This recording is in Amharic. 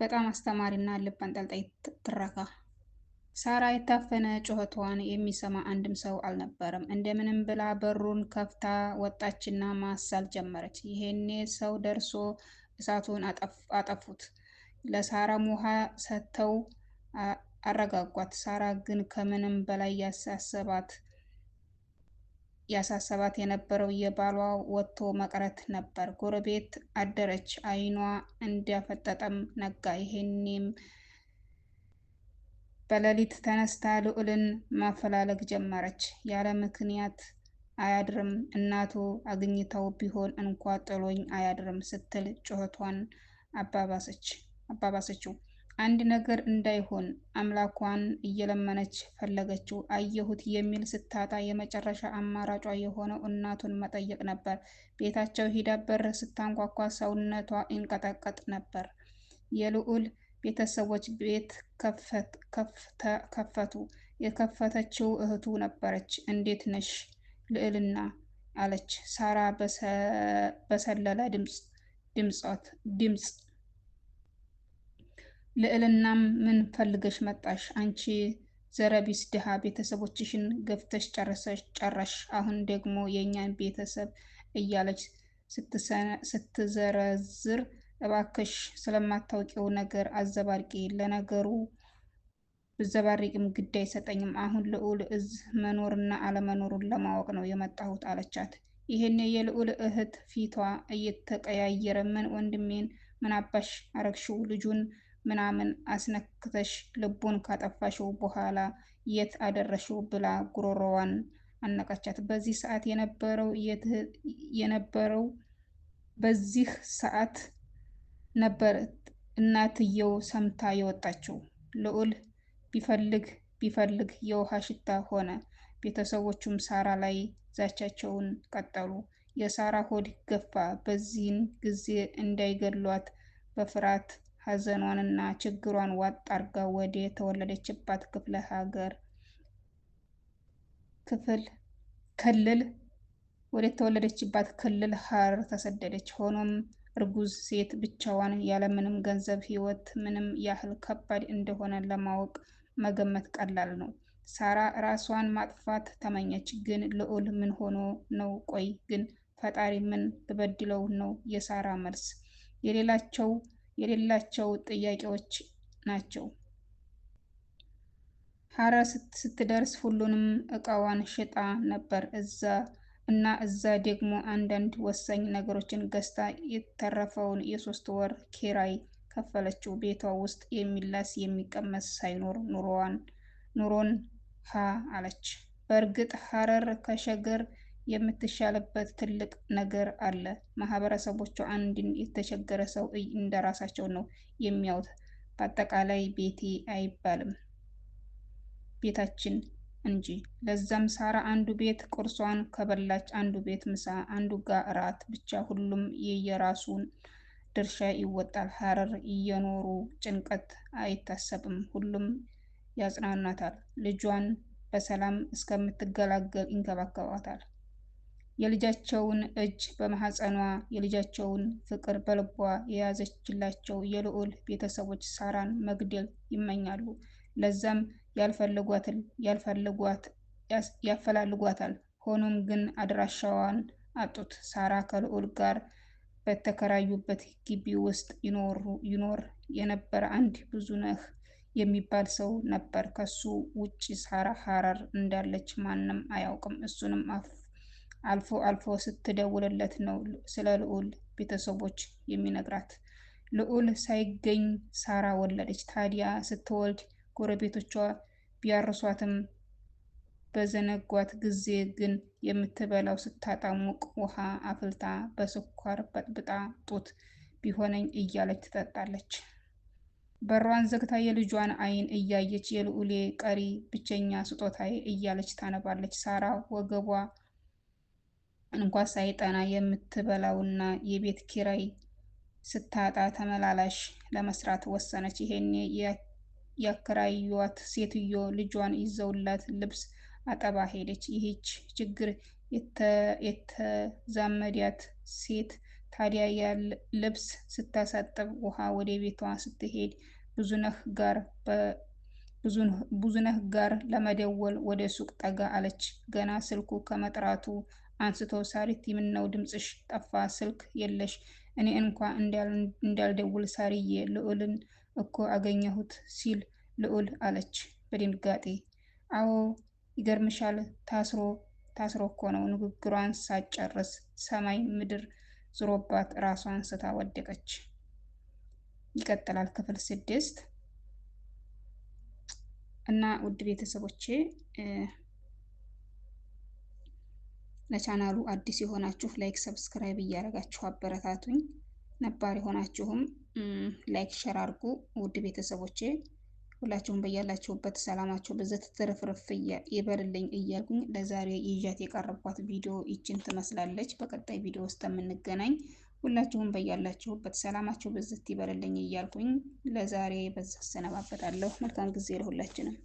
በጣም አስተማሪና ልብ አንጠልጣይ ትረካ። ሳራ የታፈነ ጩኸቷን የሚሰማ አንድም ሰው አልነበረም። እንደምንም ብላ በሩን ከፍታ ወጣችና ማሳል ጀመረች። ይሄኔ ሰው ደርሶ እሳቱን አጠፉት። ለሳራም ውሃ ሰጥተው አረጋጓት። ሳራ ግን ከምንም በላይ ያሳሰባት የነበረው የባሏ ወጥቶ መቅረት ነበር። ጎረቤት አደረች፣ አይኗ እንዲያፈጠጠም ነጋ። ይሄኔም በሌሊት ተነስታ ልዑልን ማፈላለግ ጀመረች። ያለ ምክንያት አያድርም፣ እናቱ አግኝተው ቢሆን እንኳ ጥሎኝ አያድርም ስትል ጩኸቷን አባባሰችው። አንድ ነገር እንዳይሆን አምላኳን እየለመነች ፈለገችው። አየሁት የሚል ስታጣ የመጨረሻ አማራጯ የሆነው እናቱን መጠየቅ ነበር። ቤታቸው ሂዳ በር ስታንኳኳ ሰውነቷ ይንቀጠቀጥ ነበር። የልዑል ቤተሰቦች ቤት ከፈቱ። የከፈተችው እህቱ ነበረች። እንዴት ነሽ ልዕልና? አለች ሳራ በሰለለ ድምፅ። ልዕልናም ምን ፈልገሽ መጣሽ? አንቺ ዘረቢስ ድሃ፣ ቤተሰቦችሽን ገፍተሽ ጨረሽ፣ አሁን ደግሞ የእኛን ቤተሰብ እያለች ስትዘረዝር፣ እባክሽ ስለማታውቂው ነገር አዘባርቂ። ለነገሩ ብዘባርቂም ግድ አይሰጠኝም። አሁን ልዑል እዚህ መኖርና አለመኖሩን ለማወቅ ነው የመጣሁት አለቻት። ይሄኔ የልዑል እህት ፊቷ እየተቀያየረ፣ ምን ወንድሜን ምን አባሽ አረግሽው? ልጁን ምናምን አስነክተሽ ልቡን ካጠፋሽው በኋላ የት አደረሽው? ብላ ጉሮሮዋን አነቀቻት። በዚህ ሰዓት ነበር እናትየው ሰምታ የወጣችው። ልዑል ቢፈልግ የውሃ ሽታ ሆነ። ቤተሰቦቹም ሳራ ላይ ዛቻቸውን ቀጠሉ። የሳራ ሆድ ገፋ። በዚህን ጊዜ እንዳይገድሏት በፍርሃት ሐዘኗንና ችግሯን ዋጥ አርጋ ወደ ተወለደችባት ክልል ሐረር ተሰደደች። ሆኖም እርጉዝ ሴት ብቻዋን ያለምንም ገንዘብ ሕይወት ምንም ያህል ከባድ እንደሆነ ለማወቅ መገመት ቀላል ነው። ሳራ ራሷን ማጥፋት ተመኘች። ግን ልዑል ምን ሆኖ ነው? ቆይ ግን ፈጣሪ ምን ብበድለው ነው? የሳራ መልስ የሌላቸው ጥያቄዎች ናቸው። ሐረር ስትደርስ ሁሉንም እቃዋን ሽጣ ነበር እዛ ደግሞ አንዳንድ ወሳኝ ነገሮችን ገዝታ የተረፈውን የ3 ወር ኪራይ ከፈለችው። ቤቷ ውስጥ የሚላስ የሚቀመስ ሳይኖር ኑሮን አለች። በእርግጥ ሐረር ከሸገር የምትሻልበት ትልቅ ነገር አለ። ማህበረሰቦቿ አንድን የተቸገረ ሰው እንደራሳቸው ነው የሚያዩት። በአጠቃላይ ቤቴ አይባልም ቤታችን እንጂ። ለዛም ሳራ አንዱ ቤት ቁርሷን ከበላች፣ አንዱ ቤት ምሳ፣ አንዱ ጋ እራት፣ ብቻ ሁሉም የየራሱን ድርሻ ይወጣል። ሐረር እየኖሩ ጭንቀት አይታሰብም። ሁሉም ያጽናናታል። ልጇን በሰላም እስከምትገላገል ይንከባከባታል። የልጃቸውን እጅ በማህፀኗ የልጃቸውን ፍቅር በልቧ የያዘችላቸው የልዑል ቤተሰቦች ሳራን መግደል ይመኛሉ። ለዛም ያፈላልጓታል። ሆኖም ግን አድራሻዋን አጡት። ሳራ ከልዑል ጋር በተከራዩበት ግቢ ውስጥ ይኖር የነበረ አንድ ብዙነህ የሚባል ሰው ነበር። ከሱ ውጭ ሳራ ሐረር እንዳለች ማንም አያውቅም። እሱንም አልፎ ስትደውልለት ነው ስለ ልዑል ቤተሰቦች የሚነግራት። ልዑል ሳይገኝ ሳራ ወለደች። ታዲያ ስትወልድ ጎረቤቶቿ ቢያርሷትም በዘነጓት ጊዜ ግን የምትበላው ስታጣ ሙቅ ውሃ አፍልታ በስኳር በጥብጣ ጡት ቢሆነኝ እያለች ትጠጣለች። በሯን ዘግታ የልጇን አይን እያየች የልዑሌ ቀሪ ብቸኛ ስጦታዬ እያለች ታነባለች። ሳራ ወገቧ እንኳ ሳይጠና የምትበላውና የቤት ኪራይ ስታጣ ተመላላሽ ለመስራት ወሰነች። ይሄኔ ያከራዩዋት ሴትዮ ልጇን ይዘውላት ልብስ አጠባ ሄደች። ይህች ችግር የተዛመዳት ሴት ታዲያ ልብስ ስታሳጥብ ውሃ ወደ ቤቷ ስትሄድ ብዙነህ ጋር ለመደወል ወደ ሱቅ ጠጋ አለች። ገና ስልኩ ከመጥራቱ አንስቶ ሳሪት ምነው ድምፅሽ ጠፋ? ስልክ የለሽ? እኔ እንኳ እንዳልደውል ሳርዬ ልዑልን እኮ አገኘሁት ሲል ልዑል አለች በድንጋጤ። አዎ ይገርምሻል፣ ታስሮ እኮ ነው። ንግግሯን ሳጨርስ ሰማይ ምድር ዞሮባት ራሷን ስታ ወደቀች። ይቀጥላል ክፍል 6 እና ውድ ቤተሰቦቼ ለቻናሉ አዲስ የሆናችሁ ላይክ፣ ሰብስክራይብ እያደረጋችሁ አበረታቱኝ። ነባር የሆናችሁም ላይክ ሸር አድርጉ። ውድ ቤተሰቦቼ ሁላችሁም በያላችሁበት ሰላማችሁ በዘት ትርፍርፍ ይበልልኝ እያልኩኝ ለዛሬ ይዣት የቀረብኳት ቪዲዮ ይችን ትመስላለች። በቀጣይ ቪዲዮ ውስጥ የምንገናኝ። ሁላችሁም በያላችሁበት ሰላማችሁ በዘት ይበልልኝ እያልኩኝ ለዛሬ በዛ ሰነባበታለሁ። መልካም ጊዜ ለሁላችንም።